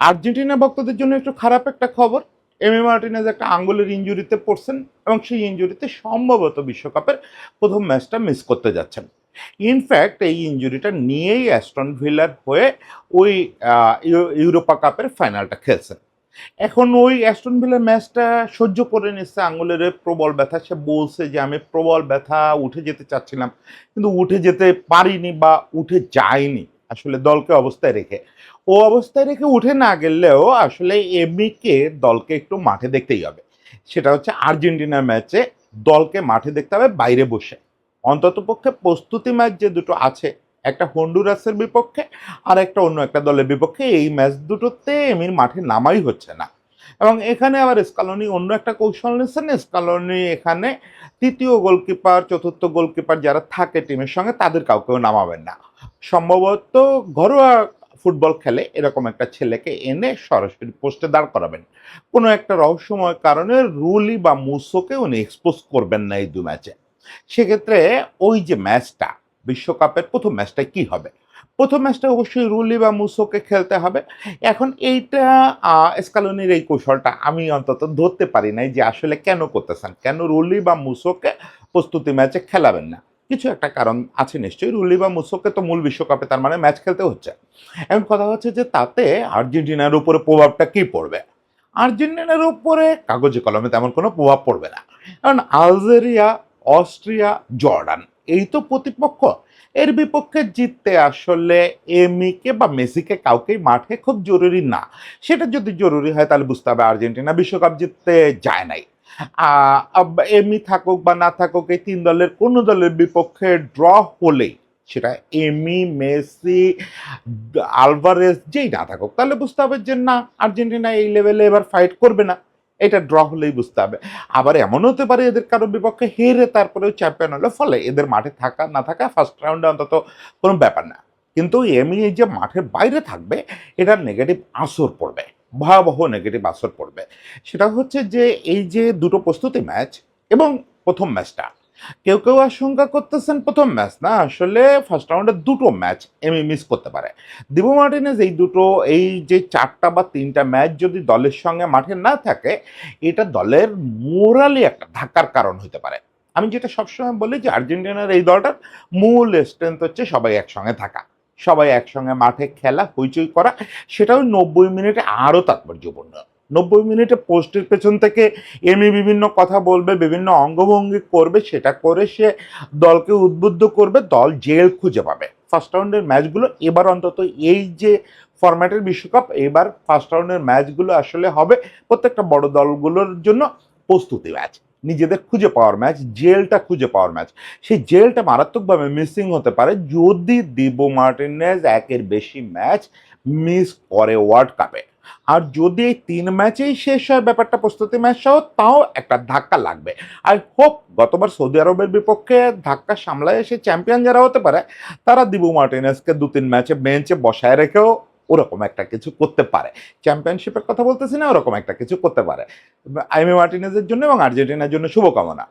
Argentina ভক্তদের জন্য একটু খারাপ একটা খবর। এমি মার্টিনেজ একটা আঙ্গুলের ইনজুরিতে পড়ছেন এবং সেই ইনজুরিতে সম্ভবত বিশ্বকাপের প্রথম ম্যাচটা মিস করতে যাচ্ছেন। ইনফ্যাক্ট এই ইনজুরিটা নিয়েই অ্যাস্টন ভিলার হয়ে ওই ইউরোপা কাপের ফাইনালটা খেলছেন। এখন ওই অ্যাস্টন ভিলার ম্যাচটা সহ্য করে নিচ্ছে আঙ্গুলের প্রবল ব্যথা। সে বলছে যে আমি প্রবল ব্যথা, উঠে যেতে চাচ্ছিলাম কিন্তু উঠে যেতে পারিনি বা উঠে যায়নি আসলে দলকে অবস্থায় রেখে। ও অবস্থায় রেখে উঠে না গেলেও আসলে এমিকে দলকে একটু মাঠে দেখতেই হবে। সেটা হচ্ছে আর্জেন্টিনার ম্যাচে দলকে মাঠে দেখতে হবে বাইরে বসে। অন্ততপক্ষে প্রস্তুতি ম্যাচ যে দুটো আছে, একটা হন্ডুরাসের বিপক্ষে আর একটা অন্য একটা দলের বিপক্ষে, এই ম্যাচ দুটোতে এমির মাঠে নামাই হচ্ছে না। এবং এখানে আবার স্কালোনি অন্য একটা কৌশল নিচ্ছেন। স্কালোনি এখানে তৃতীয় গোলকিপার, চতুর্থ গোলকিপার যারা থাকে টিমের সঙ্গে তাদের কাউকেও নামাবেন না। সম্ভবত ঘরোয়া ফুটবল খেলে এরকম একটা ছেলেকে এনে সরাসরি পোস্টে দাঁড় করাবেন। কোনো একটা রহস্যময় কারণে রুলি বা মুসোকে উনি এক্সপোজ করবেন না এই দু ম্যাচে। সেক্ষেত্রে ওই যে ম্যাচটা, বিশ্বকাপের প্রথম ম্যাচটা কি হবে? প্রথম ম্যাচটা অবশ্যই রুলি বা মুসোকে খেলতে হবে। এখন এইটা স্কালোনির এই কৌশলটা আমি অন্তত ধরতে পারি নাই যে আসলে কেন করতেছেন, কেন রুলি বা মুসোকে প্রস্তুতি ম্যাচে খেলাবেন না। কিছু একটা কারণ আছে নিশ্চয়ই। রুলি বা মুসোকে তো মূল বিশ্বকাপে তার মানে ম্যাচ খেলতে হচ্ছে। এখন কথা হচ্ছে যে তাতে আর্জেন্টিনার উপরে প্রভাবটা কি পড়বে? আর্জেন্টিনার উপরে কাগজে কলমে তেমন কোনো প্রভাব পড়বে না। কারণ আলজেরিয়া, অস্ট্রিয়া, জর্ডান এই তো প্রতিপক্ষ। এর বিপক্ষে জিততে আসলে এমিকে বা মেসিকে কাউকেই মাঠে খুব জরুরি না। সেটা যদি জরুরি হয় তাহলে বুঝতে হবে আর্জেন্টিনা বিশ্বকাপ জিততে যায় নাই। এমি থাকুক বা না থাকুক, এই তিন দলের কোনো দলের বিপক্ষে ড্র হলেই, সেটা এমি, মেসি, আলভারেজ যেই না থাকুক, তাহলে বুঝতে হবে যে না, আর্জেন্টিনা এই লেভেলে এবার ফাইট করবে না। এটা ড্র হলেই বুঝতে হবে। আবার এমন হতে পারে এদের কারো বিপক্ষে হেরে তারপরেও চ্যাম্পিয়ন হলে, ফলে এদের মাঠে থাকা না থাকা ফার্স্ট রাউন্ডে অন্তত কোনো ব্যাপার না। কিন্তু এমি এই যে মাঠের বাইরে থাকবে, এটার নেগেটিভ আসর পড়বে, ভয়াবহ নেগেটিভ আসর পড়বে। সেটা হচ্ছে যে এই যে দুটো প্রস্তুতি ম্যাচ এবং প্রথম ম্যাচটা, কেউ কেউ আশঙ্কা করতেছেন প্রথম ম্যাচ না, আসলে ফার্স্ট রাউন্ডের দুটো ম্যাচ এমি মিস করতে পারে। দিবো মার্টিনেজ এই দুটো, এই যে চারটা বা তিনটা ম্যাচ যদি দলের সঙ্গে মাঠে না থাকে, এটা দলের মোরালি একটা ধাক্কার কারণ হতে পারে। আমি যেটা সবসময় বলি যে আর্জেন্টিনার এই দলটার মূল স্ট্রেংথ হচ্ছে সবাই একসঙ্গে থাকা, সবাই একসঙ্গে মাঠে খেলা, হইচই করা। সেটাও 90 মিনিটে আরও তাৎপর্যপূর্ণ। 90 মিনিটে পোস্টের পেছন থেকে এমনি বিভিন্ন কথা বলবে, বিভিন্ন অঙ্গভঙ্গি করবে, সেটা করে সে দলকে উদ্বুদ্ধ করবে, দল জেল খুঁজে পাবে। ফার্স্ট রাউন্ডের ম্যাচগুলো এবার অন্তত এই যে ফরম্যাটের বিশ্বকাপ, এবার ফার্স্ট রাউন্ডের ম্যাচগুলো আসলে হবে প্রত্যেকটা বড় দলগুলোর জন্য প্রস্তুতি ম্যাচ, নিজেদের খুঁজে পাওয়ার ম্যাচ, জেলটা খুঁজে পাওয়ার ম্যাচ। সেই জেলটা মারাত্মকভাবে মিসিং হতে পারে যদি দিবো মার্টিনেজ একের বেশি ম্যাচ মিস করে ওয়ার্ল্ড কাপে। আর যদি এই তিন ম্যাচেই শেষ হয় ব্যাপারটা প্রস্তুতি ম্যাচ সহ, তাও একটা ধাক্কা লাগবে। আই হোপ গতবার সৌদি আরবের বিপক্ষে ধাক্কা সামলায় এসে চ্যাম্পিয়ন যারা হতে পারে, তারা দিবু মার্টিনেজকে 2-3 ম্যাচে বেঞ্চে বসায় রেখেও ওরকম একটা কিছু করতে পারে। চ্যাম্পিয়নশিপের কথা বলতেছি না, ওরকম একটা কিছু করতে পারে। আইমি মার্টিনেজের জন্য এবং আর্জেন্টিনার জন্য শুভকামনা।